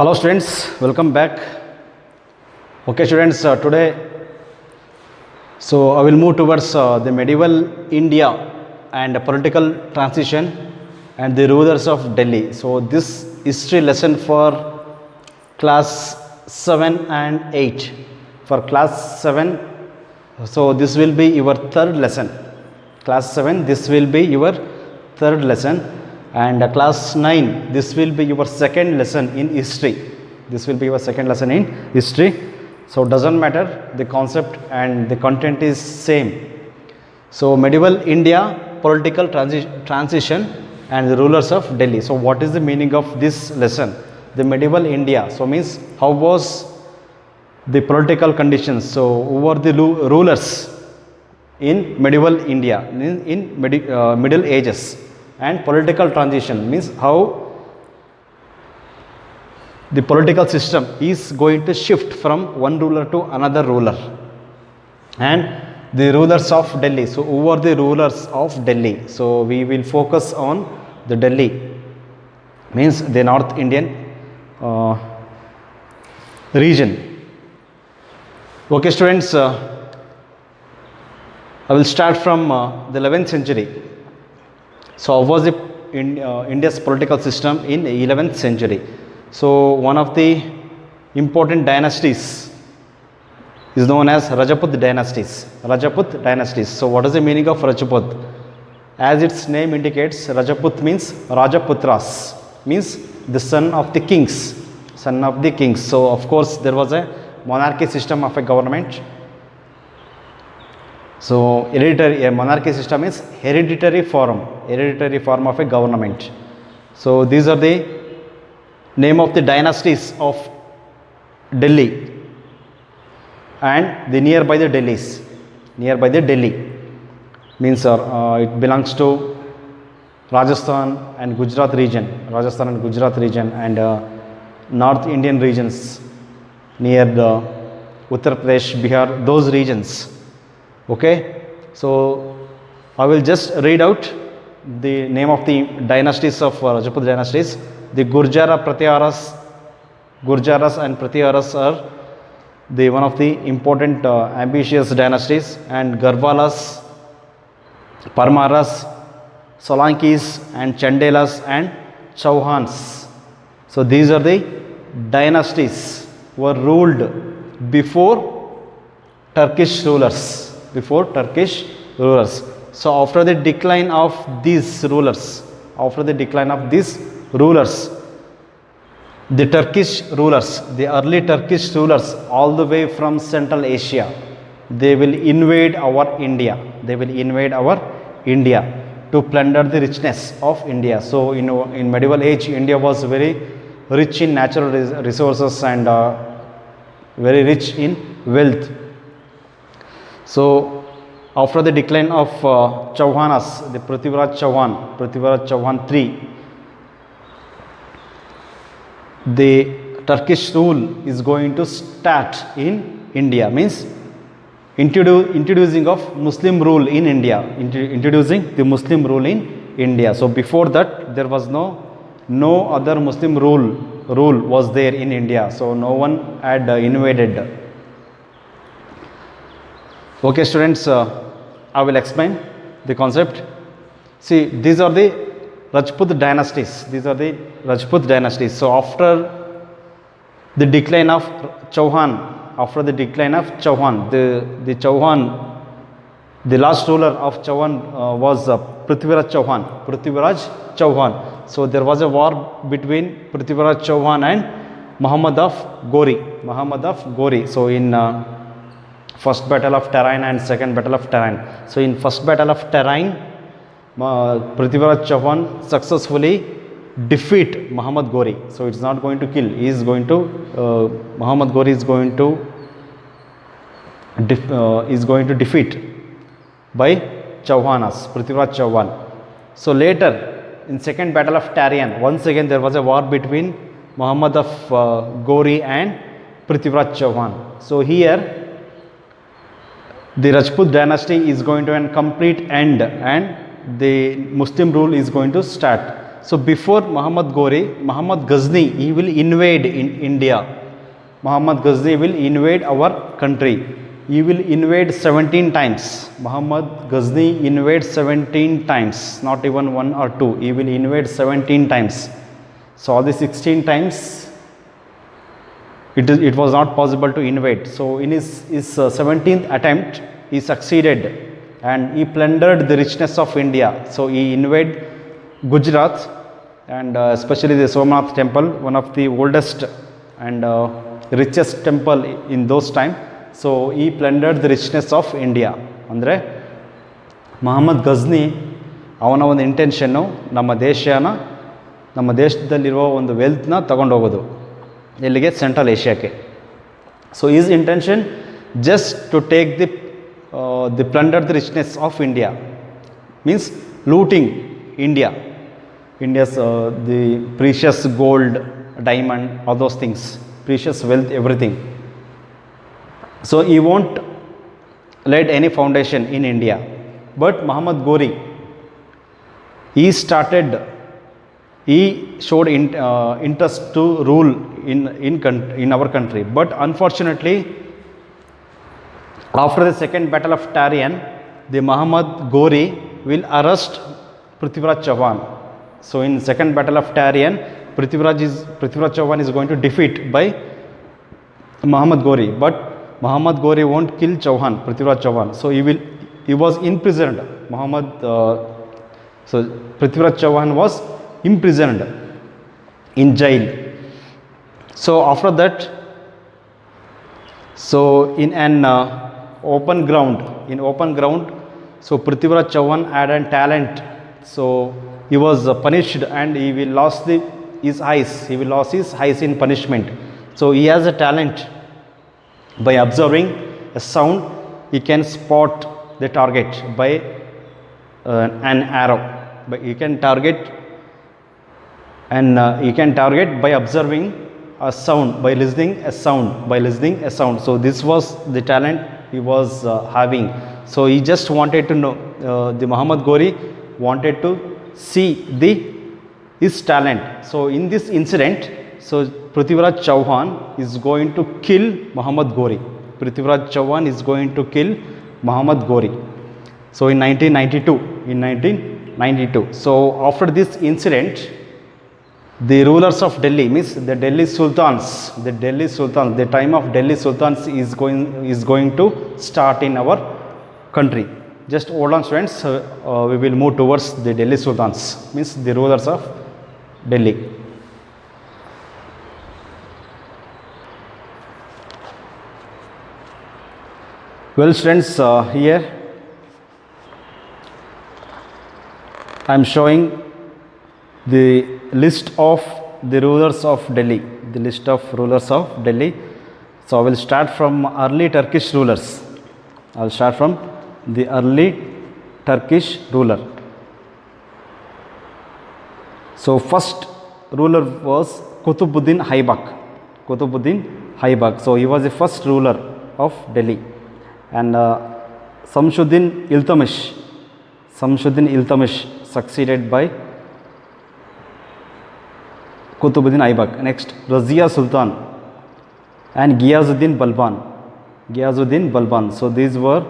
Hello students, welcome back. Okay students, today I will move towards the medieval India and political transition and the rulers of Delhi. So this history lesson for class 7 and 8. For class 7, so this will be your third lesson. Class 7, this will be your third lesson. And class 9, this will be your second lesson in history. This will be your second lesson in history. So doesn't matter, the concept and the content is same. So medieval India, political transition and the rulers of Delhi. So what is the meaning of this lesson? The medieval India, so means how was the political conditions, so who were the rulers in medieval India, in Middle Ages. And political transition means how the political system is going to shift from one ruler to another ruler. And the rulers of Delhi, so who are the rulers of Delhi? So we will focus on the Delhi, means the North Indian region. Okay students, I will start from the 11th century. So how was India's political system in the 11th century? So one of the important dynasties is known as Rajput dynasties. Rajput dynasties. So what is the meaning of Rajput? As its name indicates, Rajput means Rajaputras, means the son of the kings. Son of the kings. So of course there was a monarchy system of a government. So hereditary, a monarchy system is hereditary form of a government. So these are the name of the dynasties of Delhi and the nearby the Delhis. Nearby the Delhi means it belongs to Rajasthan and Gujarat region. Rajasthan and Gujarat region and North Indian regions near the Uttar Pradesh, Bihar, those regions. Okay, so I will just read out the name of the dynasties of Rajput dynasties. The Gurjaras and Pratiharas are the one of the important ambitious dynasties, and Garhwalas, Parmaras, Solankis and Chandelas and Chauhans. So these are the dynasties were ruled before Turkish rulers. So after the decline of these rulers, the Turkish rulers, the early Turkish rulers, all the way from Central Asia, they will invade our India. To plunder the richness of India. So in medieval age, India was very rich in natural resources and very rich in wealth. So after the decline of Chauhanas, the Prithviraj Chauhan III, the Turkish rule is going to start in India, means introducing of Muslim rule in India, introducing the Muslim rule in India. So before that there was no other Muslim rule was there in India, so no one had invaded. Okay students, I will explain the concept. See, these are the Rajput dynasties. So after the decline of Chauhan, the Chauhan, the last ruler of Chauhan was Prithviraj Chauhan. So there was a war between Prithviraj Chauhan and Muhammad of Ghori. So in first battle of Tarain and second battle of Tarain. So in first battle of Tarain, Prithviraj Chauhan successfully defeat Muhammad Ghori. So it's not going to kill. He is going to Muhammad Ghori is going to defeat by Chauhanas, Prithviraj Chauhan. So later in second battle of Tarain, once again there was a war between Muhammad of Ghori and Prithviraj Chauhan. So here the Rajput dynasty is going to an complete end and the Muslim rule is going to start. So before Muhammad Ghori, Muhammad Ghazni, he will invade in India. Muhammad Ghazni will invade our country. He will invade 17 times. Muhammad Ghazni invades 17 times, not even 1 or 2. He will invade 17 times. So all the 16 times it was not possible to invade. So in his 17th attempt, he succeeded and he plundered the richness of India. So he invaded Gujarat and especially the Somnath temple, one of the oldest and richest temple in those time. So he plundered the richness of India. Andre Muhammad Ghazni ಅವನ ಒಂದು intention ನಮ್ಮ ದೇಶದಲ್ಲಿರುವ ಒಂದು ವೆಲ್ತ್ನ ತಗೊಂಡು ಹೋಗೋದು ಎಲ್ಲಿಗೆ, central ಏಷ್ಯಾಕ್ಕೆ. So is intention just to take the plunder the richness of India, means looting India's the precious gold, diamond, all those things, precious wealth, everything. So he won't laid any foundation in India. But Muhammad Ghori, he showed interest to rule in our country. But unfortunately, after the second battle of Tarian, the Muhammad Ghori will arrest Prithviraj Chauhan. So in second battle of Tarian, Prithviraj Chauhan is going to defeat by Muhammad Ghori. But Muhammad Ghori won't kill Prithviraj Chauhan. So he was imprisoned. So Prithviraj Chauhan was imprisoned in jail. So after that, so in an open ground, so Prithviraj Chauhan had a talent. So he was punished and he will lost his eyes. He will lose his eyes in punishment. So he has a talent. By observing a sound, he can spot the target by an arrow. But he can target by observing a sound, by listening a sound. So this was the talent he was having. So he just wanted to know, the Muhammad Ghori wanted to see his talent. So in this incident, so Prithviraj Chauhan is going to kill Muhammad Ghori. So in 1992. So after this incident, the rulers of Delhi, means the Delhi Sultans, the time of Delhi Sultans is going to start in our country. Just hold on, friends. We will move towards the Delhi Sultans, means the rulers of Delhi. Well, friends, here I am showing the list of the rulers of Delhi. So I will start from early Turkish rulers. The early Turkish ruler. So first ruler was Qutbuddin Aibak. So he was the first ruler of Delhi. And Samshuddin Iltutmish succeeded by Qutbuddin Aibak. Next, Razia Sultan and Ghiyazuddin Balban. So these were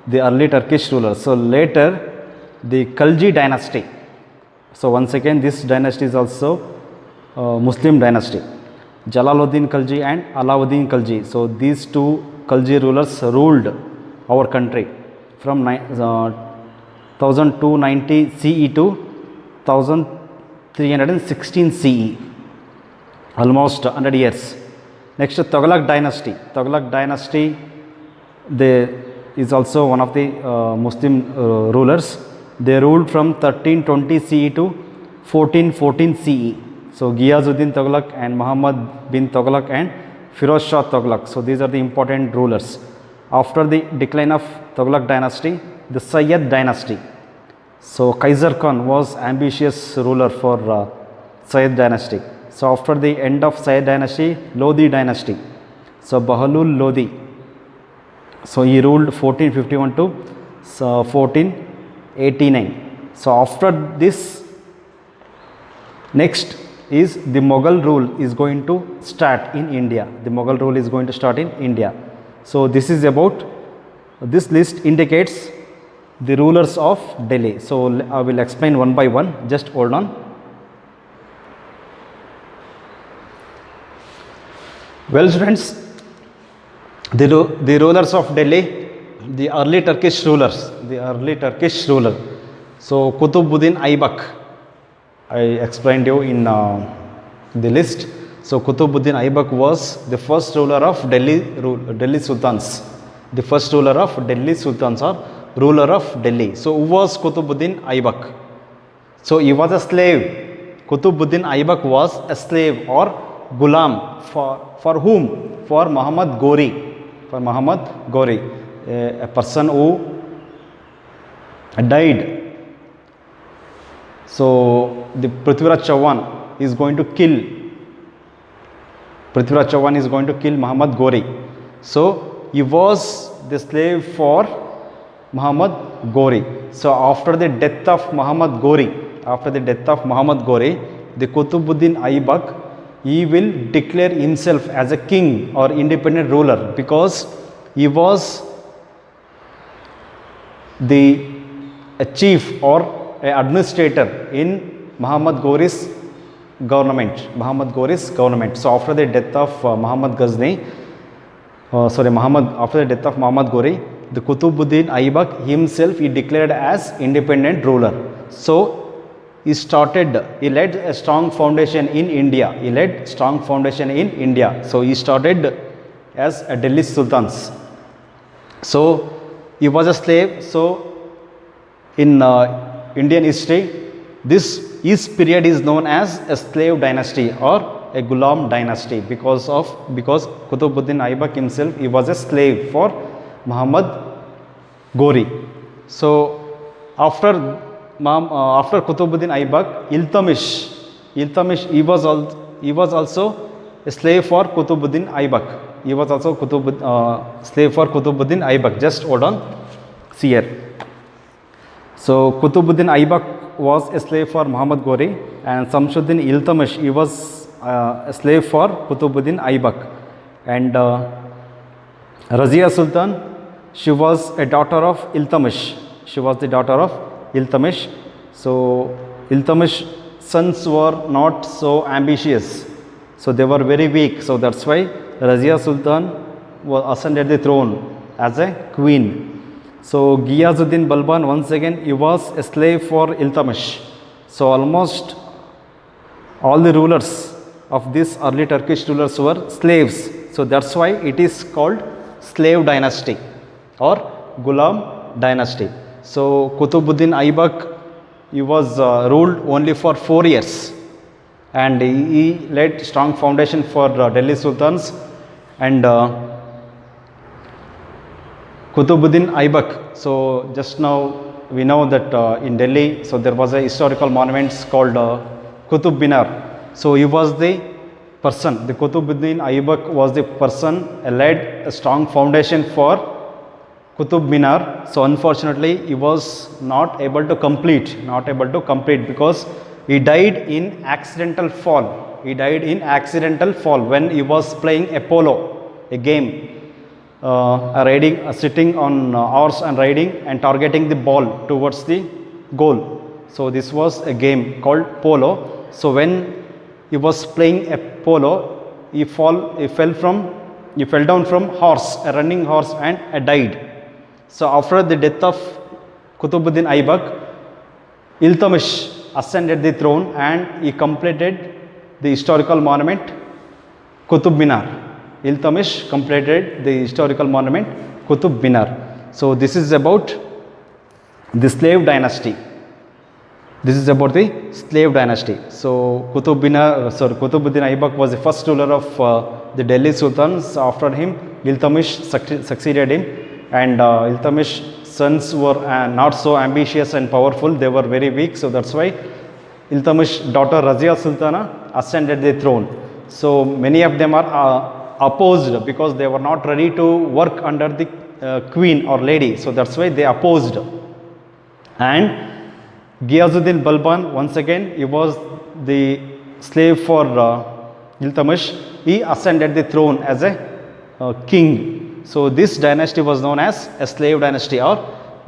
the early Turkish rulers. So later, the Khalji dynasty. So once again, this dynasty is also Muslim dynasty. Jalaluddin Khalji and Alauddin Khalji. So these two Khalji rulers ruled our country from 1290 CE to 1316 CE. Almost 100 years. Next, Tughlaq dynasty. Is also one of the Muslim rulers. They ruled from 1320 CE to 1414 CE. So Ghiyazuddin Tughlaq and Muhammad bin Tughlaq and Firoz Shah Tughlaq. So these are the important rulers. After the decline of Tughlaq dynasty, the Sayyid dynasty. So Kaiser Khan was ambitious ruler for Sayyid dynasty. So after the end of Sayyid dynasty, Lodi dynasty. So Bahlul Lodi. So he ruled 1451 to 1489. So after this Next is the Mughal rule is going to start in India. The Mughal rule is going to start in India. So this is about, this list indicates the rulers of Delhi. So I will explain one by one. Just hold on. Well, friends, the rulers of Delhi, the early Turkish rulers, So Qutbuddin Aybak, I explained you in the list. So Qutbuddin Aybak was the first ruler of Delhi Sultans. The first ruler of Delhi Sultans, or ruler of Delhi. So who was Qutbuddin Aybak? So he was a slave. Qutbuddin Aybak was a slave or gulam for whom? For Muhammad Ghori. For Muhammad Ghori, a person who died. So the Prithviraj Chauhan is going to kill. Prithviraj Chauhan is going to kill Muhammad Ghori. So he was the slave for Muhammad Ghori. So after the death of Muhammad Ghori, the Qutbuddin Aybak, he will declare himself as a king or independent ruler, because he was a chief or a administrator in Muhammad Ghori's government. So after the death of after the death of Muhammad Ghori, the Qutbuddin Aybak himself, he declared as independent ruler. So he led a strong foundation in India. So he started as a Delhi Sultans. So he was a slave. So in Indian history, his period is known as a slave dynasty or a Ghulam dynasty, because Qutbuddin Aybak himself, he was a slave for Muhammad Ghori. So after Qutbuddin Aybak, Iltutmish, he was also a slave for Qutbuddin Aybak. Slave for Qutbuddin Aybak. Just hold on. See here. So Qutbuddin Aybak was a slave for Muhammad Ghori, and Samshuddin Iltutmish, he was a slave for Qutbuddin Aybak. And Razia Sultan, she was a daughter of Iltutmish. So Iltutmish's sons were not so ambitious. So they were very weak. So that's why Razia Sultan ascended the throne as a queen. So Ghiyazuddin Balban, once again, he was a slave for Iltutmish. So almost all the rulers of these early Turkish rulers were slaves. So that's why it is called slave dynasty or Ghulam dynasty. So Qutbuddin Aybak, he was ruled only for 4 years, and he laid strong foundation for Delhi Sultans. And Qutbuddin Aybak, so just now we know that in Delhi, so there was a historical monument called Qutub Minar. So he was the person, the Qutbuddin Aybak was the person laid a strong foundation for Qutub Minar. So unfortunately he was not able to complete because he died in accidental fall. When he was playing a polo, a game. Sitting on horse and riding and targeting the ball towards the goal. So this was a game called polo. So when he was playing a polo, he fell down from a running horse, and died. So after the death of Qutbuddin Aybak, Iltutmish ascended the throne and he completed the historical monument Qutub Minar. Iltutmish completed the historical monument Qutub Minar. So this is about the slave dynasty. So Qutbuddin Aybak was the first ruler of the Delhi Sultans. After him, Iltutmish succeeded him, and Iltutmish's sons were not so ambitious and powerful. They were very weak. So that's why Iltutmish's daughter Razia Sultana ascended the throne. So many of them are opposed because they were not ready to work under the queen or lady. So that's why they opposed. And Ghiyazuddin Balban, once again, he was the slave for Iltutmish, he ascended the throne as a king. So this dynasty was known as a slave dynasty or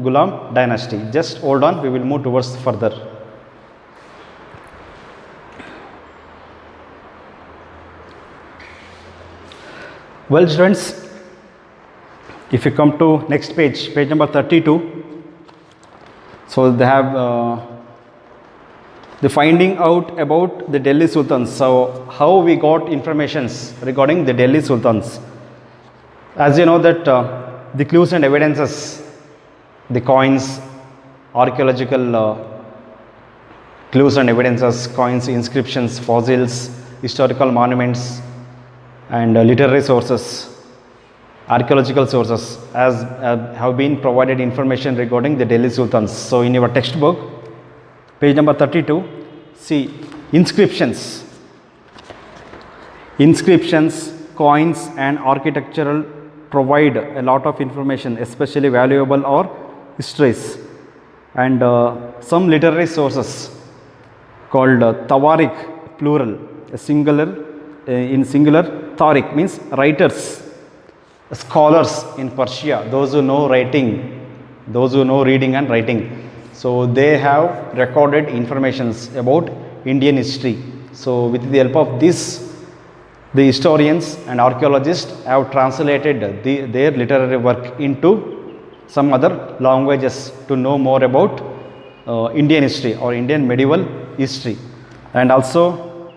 Ghulam dynasty. Just hold on, we will move towards further. Well students, if you come to next page, page number 32, so they have the finding out about the Delhi Sultans. So how we got informations regarding the Delhi Sultans. As you know that the clues and evidences, the coins, archaeological clues and evidences, coins, inscriptions, fossils, historical monuments and literary sources, archaeological sources as have been provided information regarding the Delhi Sultans. So in your textbook, page number 32, see inscriptions, coins and architectural provide a lot of information, especially valuable or histories, and some literary sources called Tawarik, plural, a singular, in singular, Tariq means writers, scholars in Persia, those who know writing, those who know reading and writing. So they have recorded informations about Indian history. So with the help of this, the historians and archaeologists have translated their literary work into some other languages to know more about Indian history or Indian medieval history. And also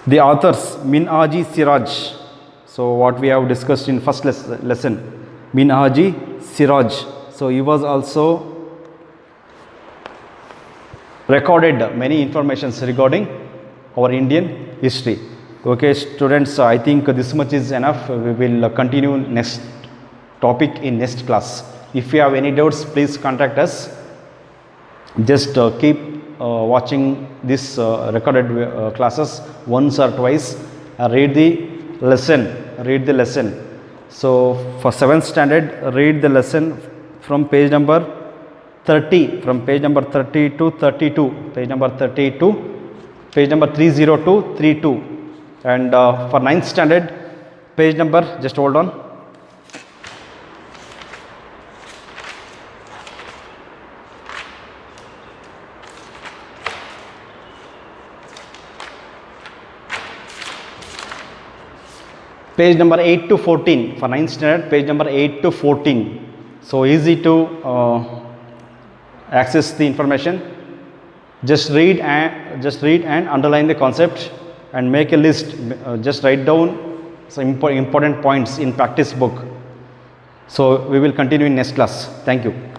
the authors, Minhaji Siraj. So what we have discussed in first lesson, Minhaji Siraj. So he was also recorded many informations regarding our Indian history. Okay students, I think this much is enough. We will continue next topic in next class. If you have any doubts, please contact us. Just keep watching this recorded classes once or twice. Read the lesson. So for 7th standard, read the lesson from page number 30, from page number 30 to 32, page number 30 to page number 30 to 32. And for 9th standard, page number, just hold on, page number 8 to 14. For 9th standard, page number 8 to 14. So easy to access the information. Just read and underline the concept and make a list. Just write down some important points in practice book. So we will continue in next class. Thank you.